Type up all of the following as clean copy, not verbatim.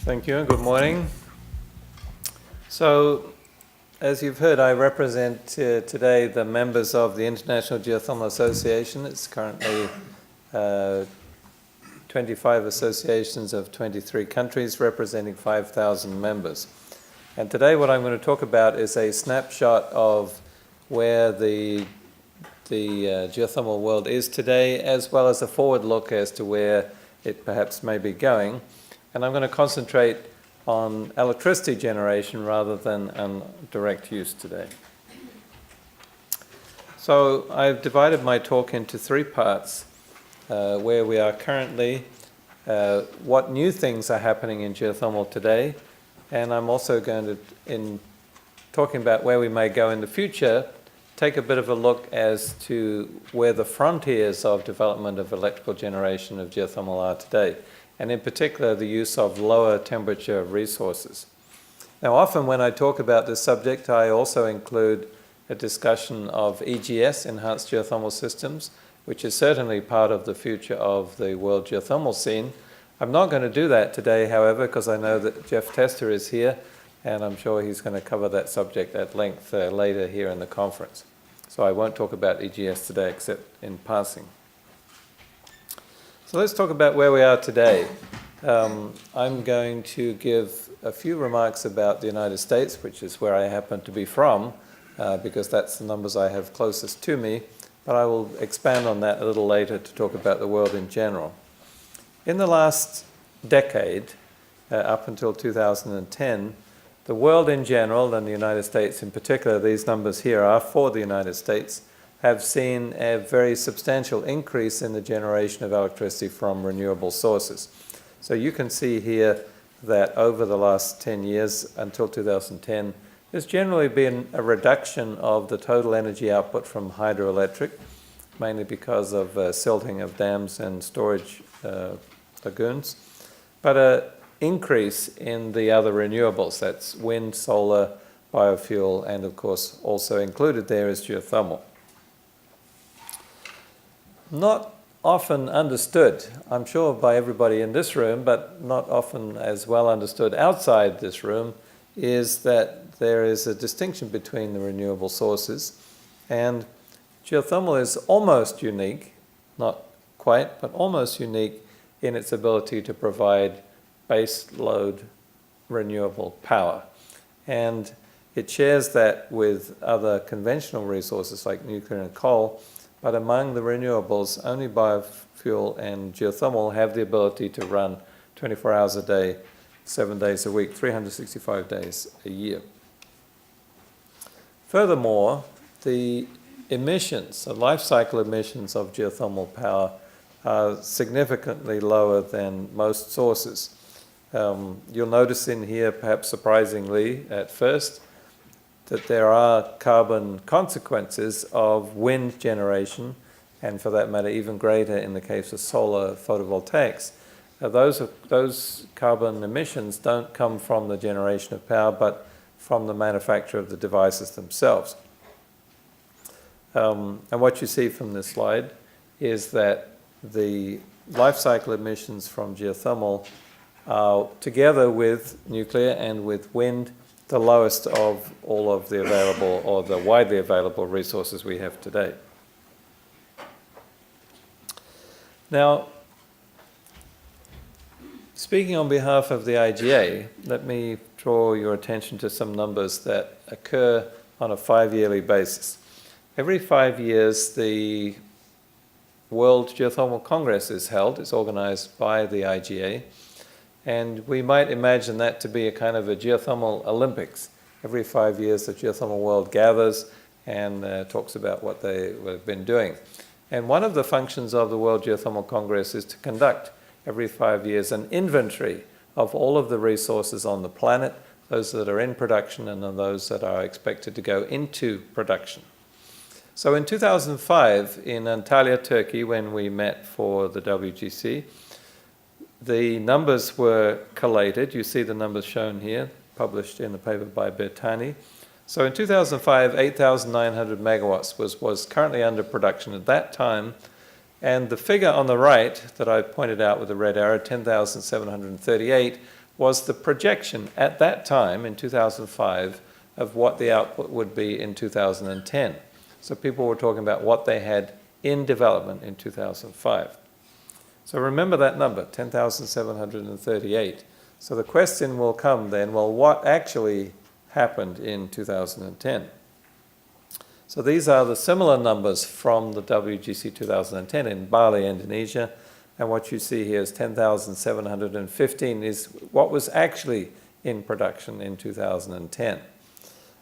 Thank you and good morning. So, as you've heard, I represent today the members of the International Geothermal Association. It's currently 25 associations of 23 countries representing 5,000 members. And today what I'm going to talk about is a snapshot of where the geothermal world is today, as well as a forward look as to where it perhaps may be going. And I'm going to concentrate on electricity generation rather than on direct use today. So I've divided my talk into three parts, where we are currently, what new things are happening in geothermal today, and I'm also going to, in talking about where we may go in the future, take a bit of a look as to where the frontiers of development of electrical generation of geothermal are today, and in particular the use of lower temperature resources. Now often when I talk about this subject I also include a discussion of EGS, enhanced geothermal systems, which is certainly part of the future of the world geothermal scene. I'm not going to do that today, however, because I know that Jeff Tester is here and I'm sure he's going to cover that subject at length later here in the conference. So I won't talk about EGS today except in passing. So let's talk about where we are today. I'm going to give a few remarks about the United States, which is where I happen to be from, because that's the numbers I have closest to me, but I will expand on that a little later to talk about the world in general. In the last decade, up until 2010, the world in general, and the United States in particular, these numbers here are for the United States, have seen a very substantial increase in the generation of electricity from renewable sources. So you can see here that over the last 10 years until 2010, there's generally been a reduction of the total energy output from hydroelectric, mainly because of silting of dams and storage lagoons, but an increase in the other renewables. That's wind, solar, biofuel, and of course also included there is geothermal. Not often understood, I'm sure by everybody in this room, but not often as well understood outside this room, is that there is a distinction between the renewable sources, and geothermal is almost unique, not quite, but almost unique in its ability to provide base load renewable power. And it shares that with other conventional resources like nuclear and coal, but among the renewables, only biofuel and geothermal have the ability to run 24 hours a day, 7 days a week, 365 days a year. Furthermore, the emissions, the life cycle emissions of geothermal power are significantly lower than most sources. You'll notice in here, perhaps surprisingly at first, that there are carbon consequences of wind generation, and for that matter even greater in the case of solar photovoltaics. Those carbon emissions don't come from the generation of power, but from the manufacture of the devices themselves. And what you see from this slide is that the life cycle emissions from geothermal are, together with nuclear and with wind, the lowest of all of the available or the widely available resources we have today. Now, speaking on behalf of the IGA, let me draw your attention to some numbers that occur on a 5-yearly basis. Every 5 years, the World Geothermal Congress is held. It's organized by the IGA. And we might imagine that to be a kind of a geothermal Olympics. Every 5 years, the geothermal world gathers and talks about what they've been doing. And one of the functions of the World Geothermal Congress is to conduct every 5 years an inventory of all of the resources on the planet, those that are in production and those that are expected to go into production. So in 2005, in Antalya, Turkey, when we met for the WGC, the numbers were collated. You see the numbers shown here, published in a paper by Bertani. So in 2005, 8,900 megawatts was currently under production at that time. And the figure on the right that I pointed out with the red arrow, 10,738, was the projection at that time in 2005 of what the output would be in 2010. So people were talking about what they had in development in 2005. So remember that number, 10,738. So the question will come then, well, what actually happened in 2010? So these are the similar numbers from the WGC 2010 in Bali, Indonesia. And what you see here is 10,715 is what was actually in production in 2010.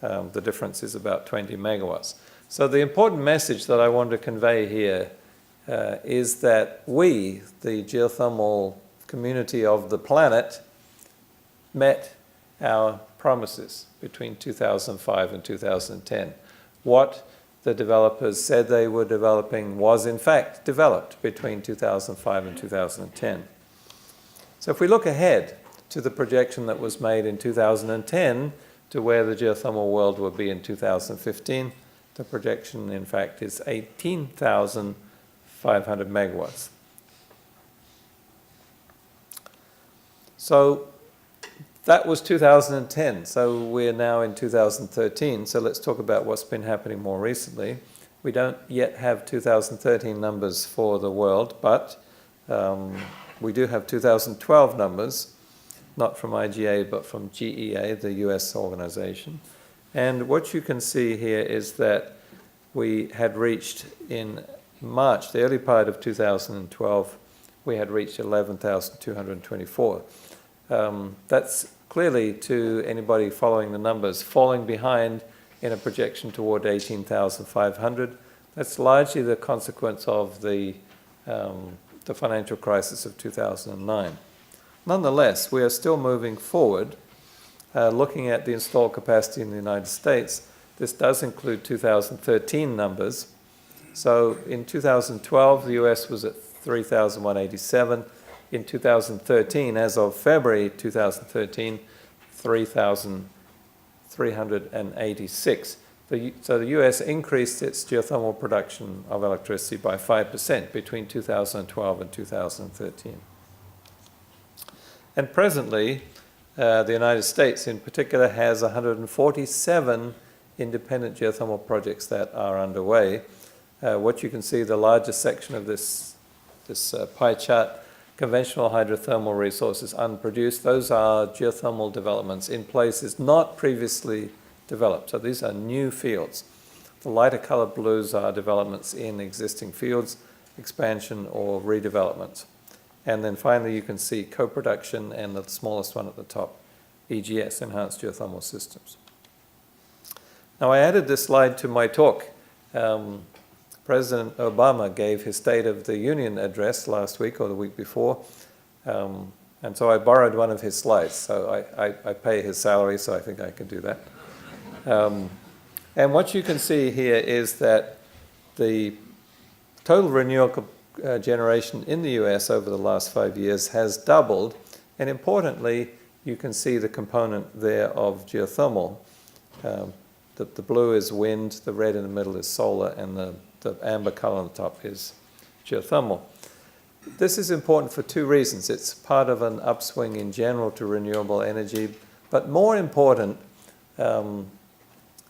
The difference is about 20 megawatts. So the important message that I want to convey here is that we, the geothermal community of the planet, met our promises between 2005 and 2010. What the developers said they were developing was in fact developed between 2005 and 2010. So if we look ahead to the projection that was made in 2010 to where the geothermal world will be in 2015, the projection in fact is 18,500 megawatts. So that was 2010, so we're now in 2013, so let's talk about what's been happening more recently. We don't yet have 2013 numbers for the world, but we do have 2012 numbers, not from IGA, but from GEA, the US organization. And what you can see here is that we had reached in March, the early part of 2012, we had reached 11,224. That's clearly, to anybody following the numbers, falling behind in a projection toward 18,500. That's largely the consequence of the financial crisis of 2009. Nonetheless, we are still moving forward. Looking at the installed capacity in the United States, this does include 2013 numbers. So in 2012, the US was at 3,187. In 2013, as of February 2013, 3,386. So the US increased its geothermal production of electricity by 5% between 2012 and 2013. And presently, the United States in particular has 147 independent geothermal projects that are underway. What you can see, the largest section of this pie chart, conventional hydrothermal resources unproduced, those are geothermal developments in places not previously developed. So these are new fields. The lighter colored blues are developments in existing fields, expansion or redevelopment. And then finally you can see co-production and the smallest one at the top, EGS, Enhanced Geothermal Systems. Now I added this slide to my talk. President Obama gave his State of the Union address last week or the week before, and so I borrowed one of his slides. So I pay his salary, so I think I can do that. And what you can see here is that the total renewable generation in the US over the last 5 years has doubled, and importantly, you can see the component there of geothermal. The blue is wind, the red in the middle is solar, and the amber color on the top is geothermal. This is important for two reasons. It's part of an upswing in general to renewable energy, but more important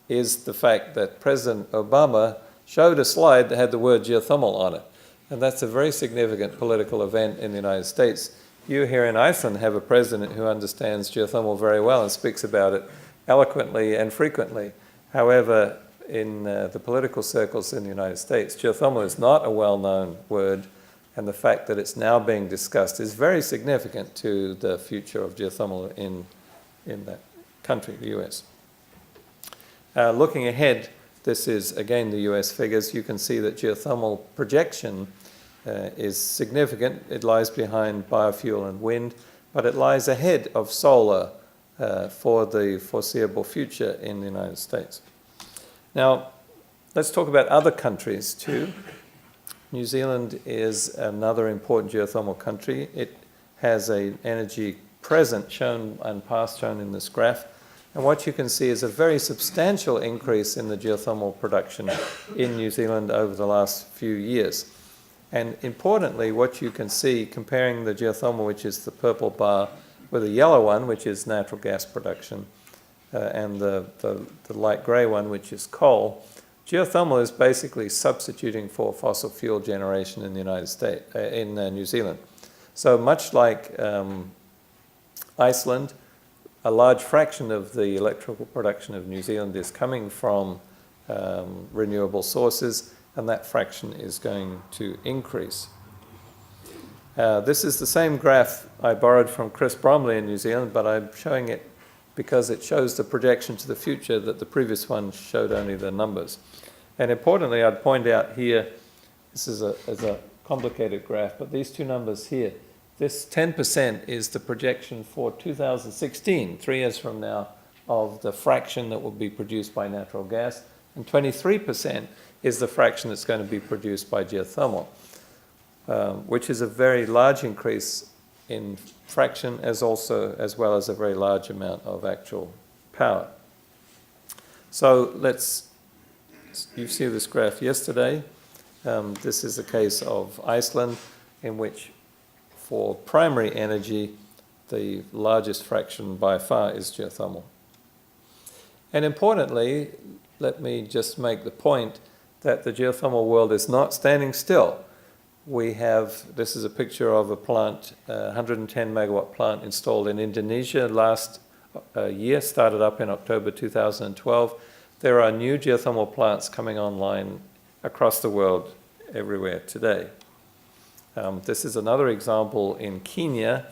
is the fact that President Obama showed a slide that had the word geothermal on it. And that's a very significant political event in the United States. You here in Iceland have a president who understands geothermal very well and speaks about it eloquently and frequently. However, in the political circles in the United States, geothermal is not a well-known word, and the fact that it's now being discussed is very significant to the future of geothermal in that country, the US. Looking ahead, this is again the US figures. You can see that geothermal projection is significant. It lies behind biofuel and wind, but it lies ahead of solar for the foreseeable future in the United States. Now, let's talk about other countries too. New Zealand is another important geothermal country. It has an energy present shown and past shown in this graph. And what you can see is a very substantial increase in the geothermal production in New Zealand over the last few years. And importantly, what you can see, comparing the geothermal, which is the purple bar, with a yellow one, which is natural gas production, and the light grey one, which is coal. Geothermal is basically substituting for fossil fuel generation in the United States, in New Zealand. So much like Iceland, a large fraction of the electrical production of New Zealand is coming from renewable sources, and that fraction is going to increase. This is the same graph I borrowed from Chris Bromley in New Zealand, but I'm showing it because it shows the projection to the future that the previous one showed only the numbers. And importantly, I'd point out here, this is a complicated graph, but these two numbers here, this 10% is the projection for 2016, 3 years from now, of the fraction that will be produced by natural gas, and 23% is the fraction that's going to be produced by geothermal, which is a very large increase in fraction as well as a very large amount of actual power. So you see this graph yesterday. This is a case of Iceland, in which for primary energy, the largest fraction by far is geothermal. And importantly, let me just make the point that the geothermal world is not standing still. This is a picture of a plant, a 110 megawatt plant installed in Indonesia last year, started up in October 2012. There are new geothermal plants coming online across the world everywhere today. This is another example in Kenya.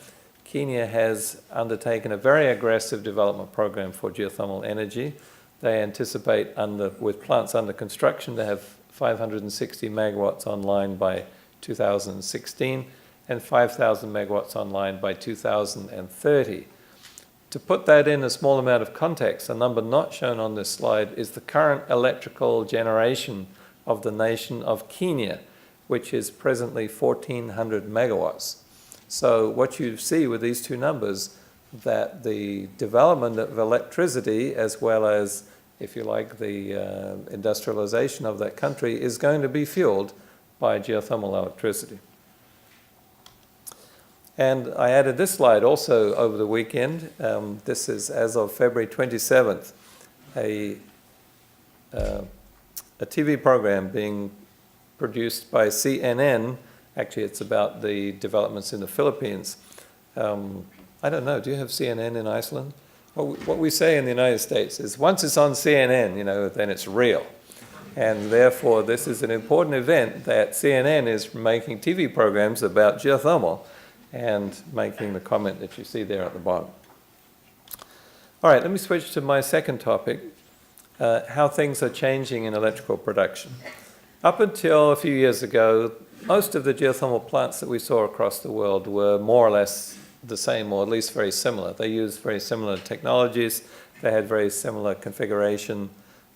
Kenya has undertaken a very aggressive development program for geothermal energy. They anticipate, with plants under construction, to have 560 megawatts online by 2016 and 5,000 megawatts online by 2030. To put that in a small amount of context, a number not shown on this slide is the current electrical generation of the nation of Kenya, which is presently 1,400 megawatts. So what you see with these two numbers, that the development of electricity, as well as, if you like, the industrialization of that country, is going to be fueled by geothermal electricity. And I added this slide also over the weekend. This is as of February 27th, a TV program being produced by CNN. Actually, it's about the developments in the Philippines. I don't know, do you have CNN in Iceland? What we say in the United States is once it's on CNN, then it's real. And therefore, this is an important event that CNN is making TV programs about geothermal and making the comment that you see there at the bottom. All right, let me switch to my second topic, how things are changing in electrical production. Up until a few years ago, most of the geothermal plants that we saw across the world were more or less the same, or at least very similar. They used very similar technologies. They had very similar configuration.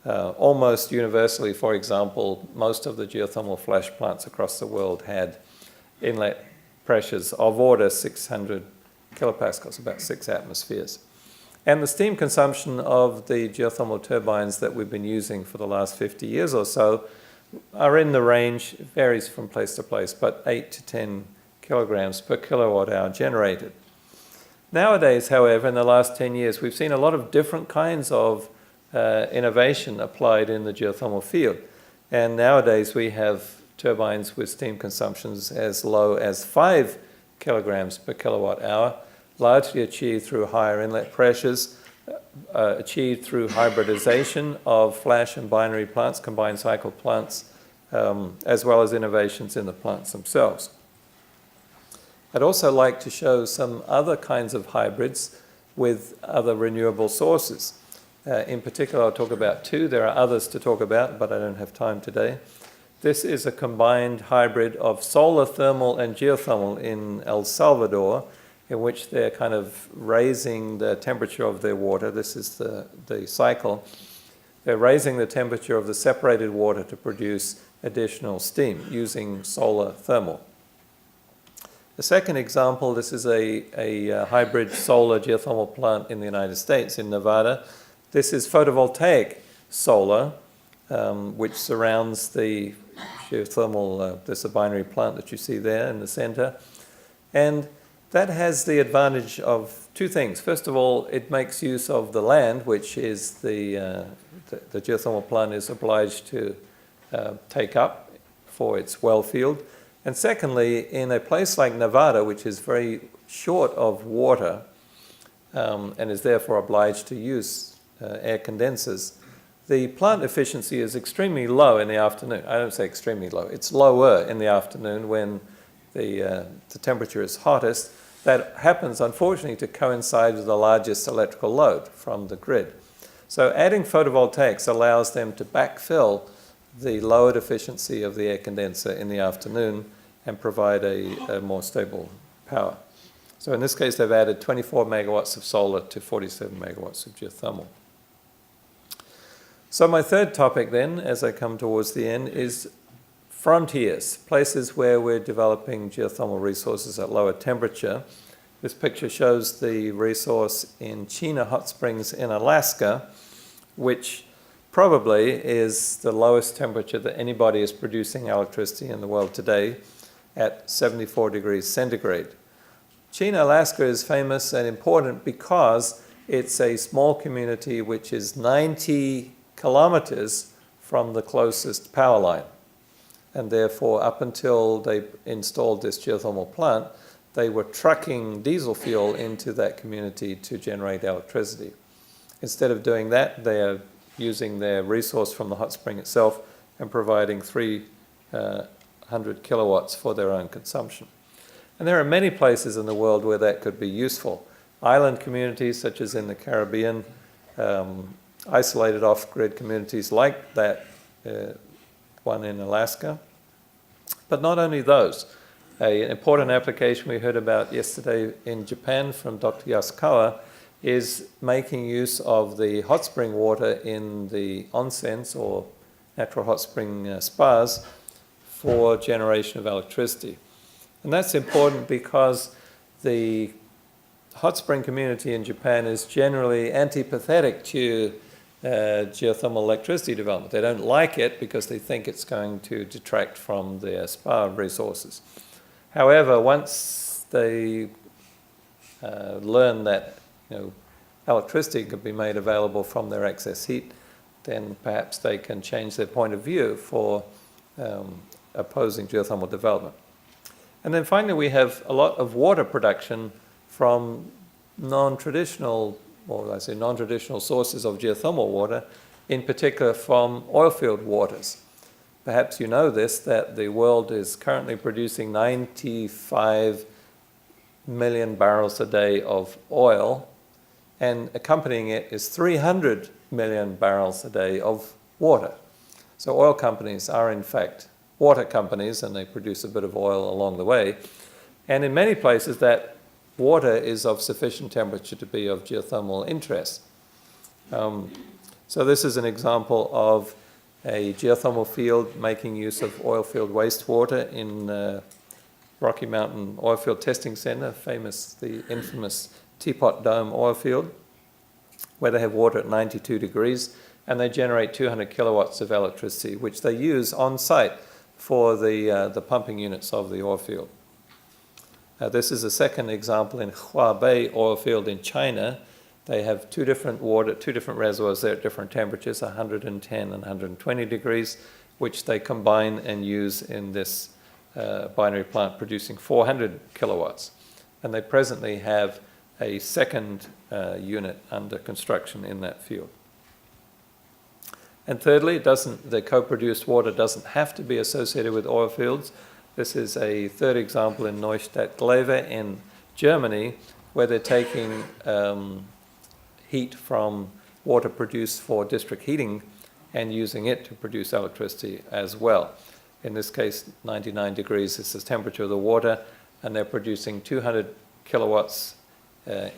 Almost universally, for example, most of the geothermal flash plants across the world had inlet pressures of order 600 kilopascals, about 6 atmospheres. And the steam consumption of the geothermal turbines that we've been using for the last 50 years or so are in the range, it varies from place to place, but 8 to 10 kilograms per kilowatt hour generated. Nowadays, however, in the last 10 years, we've seen a lot of different kinds of innovation applied in the geothermal field. And nowadays we have turbines with steam consumptions as low as 5 kilograms per kilowatt hour, largely achieved through higher inlet pressures, achieved through hybridization of flash and binary plants, combined cycle plants, as well as innovations in the plants themselves. I'd also like to show some other kinds of hybrids with other renewable sources. In particular, I'll talk about two. There are others to talk about, but I don't have time today. This is a combined hybrid of solar thermal and geothermal in El Salvador, in which they're kind of raising the temperature of their water. This is the cycle. They're raising the temperature of the separated water to produce additional steam using solar thermal. The second example, this is a hybrid solar geothermal plant in the United States, in Nevada. This is photovoltaic solar, which surrounds the geothermal, there's a binary plant that you see there in the center. And that has the advantage of two things. First of all, it makes use of the land, which is the geothermal plant is obliged to take up for its well field. And secondly, in a place like Nevada, which is very short of water and is therefore obliged to use air condensers, the plant efficiency is extremely low in the afternoon. I don't say extremely low. It's lower in the afternoon when the temperature is hottest. That happens, unfortunately, to coincide with the largest electrical load from the grid. So adding photovoltaics allows them to backfill the lowered efficiency of the air condenser in the afternoon and provide a more stable power. So in this case, they've added 24 megawatts of solar to 47 megawatts of geothermal. So my third topic then, as I come towards the end, is frontiers, places where we're developing geothermal resources at lower temperature. This picture shows the resource in Chena Hot Springs in Alaska, which probably is the lowest temperature that anybody is producing electricity in the world today at 74 degrees centigrade. Chena, Alaska is famous and important because it's a small community which is 90 kilometers from the closest power line. And therefore, up until they installed this geothermal plant, they were trucking diesel fuel into that community to generate electricity. Instead of doing that, they are using their resource from the hot spring itself and providing 300 kilowatts for their own consumption. And there are many places in the world where that could be useful. Island communities, such as in the Caribbean, isolated off-grid communities like that one in Alaska. But not only those. An important application we heard about yesterday in Japan from Dr. Yasukawa is making use of the hot spring water in the onsens or natural hot spring spas for generation of electricity. And that's important because the hot spring community in Japan is generally antipathetic to geothermal electricity development. They don't like it because they think it's going to detract from their spa resources. However, once they learn that electricity can be made available from their excess heat, then perhaps they can change their point of view for opposing geothermal development. And then finally, we have a lot of water production from non-traditional sources of geothermal water, in particular from oilfield waters. Perhaps you know this, that the world is currently producing 95 million barrels a day of oil, and accompanying it is 300 million barrels a day of water. So oil companies are in fact water companies, and they produce a bit of oil along the way. And in many places that water is of sufficient temperature to be of geothermal interest. So this is an example of a geothermal field making use of oil field wastewater in Rocky Mountain Oilfield Testing Center, the infamous Teapot Dome oil field, where they have water at 92 degrees, and they generate 200 kilowatts of electricity, which they use on site for the pumping units of the oil field. This is a second example in Huabei oil field in China. They have two different reservoirs there at different temperatures, 110 and 120 degrees, which they combine and use in this binary plant producing 400 kilowatts. And they presently have a second unit under construction in that field. And thirdly, the co-produced water doesn't have to be associated with oil fields. This is a third example in Neustadt-Glewe in Germany, where they're taking heat from water produced for district heating and using it to produce electricity as well. In this case, 99 degrees is the temperature of the water, and they're producing 200 kilowatts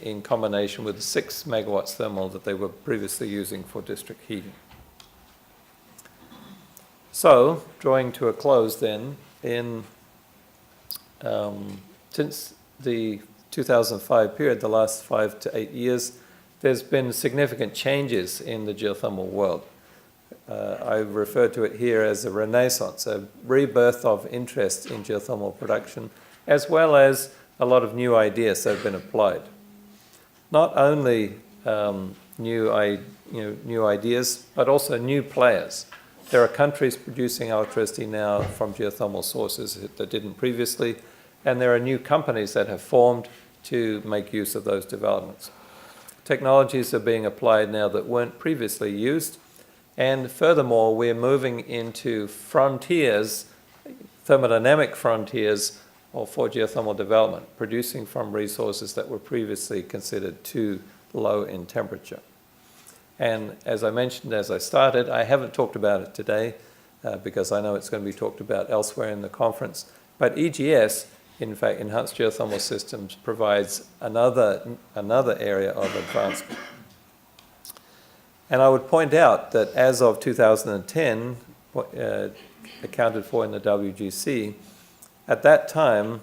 in combination with the 6 megawatts thermal that they were previously using for district heating. So, drawing to a close then, since the 2005 period, the last 5 to 8 years, there's been significant changes in the geothermal world. I refer to it here as a renaissance, a rebirth of interest in geothermal production, as well as a lot of new ideas that have been applied. Not only new ideas, but also new players. There are countries producing electricity now from geothermal sources that didn't previously, and there are new companies that have formed to make use of those developments. Technologies are being applied now that weren't previously used, and furthermore, we're moving into frontiers, thermodynamic frontiers for geothermal development, producing from resources that were previously considered too low in temperature. And as I mentioned as I started, I haven't talked about it today because I know it's going to be talked about elsewhere in the conference, but EGS, in fact, Enhanced Geothermal Systems, provides another area of advancement. And I would point out that as of 2010, accounted for in the WGC, at that time,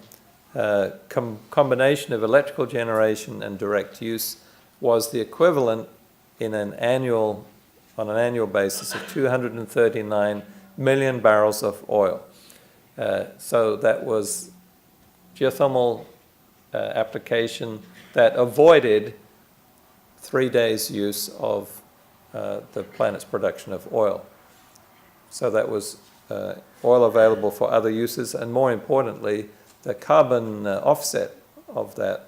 combination of electrical generation and direct use was the equivalent on an annual basis of 239 million barrels of oil. So that was geothermal application that avoided 3 days use of the planet's production of oil. So that was oil available for other uses, and more importantly, the carbon offset of that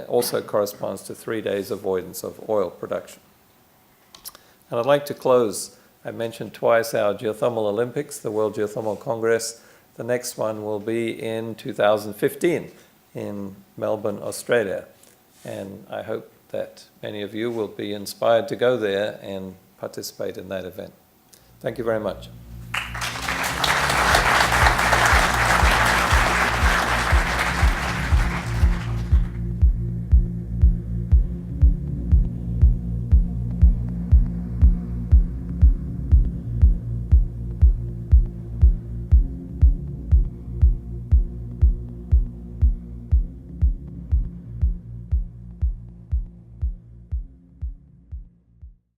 also corresponds to 3 days avoidance of oil production. And I'd like to close. I mentioned twice our Geothermal Olympics, the World Geothermal Congress. The next one will be in 2015 in Melbourne, Australia. And I hope that many of you will be inspired to go there and participate in that event. Thank you very much.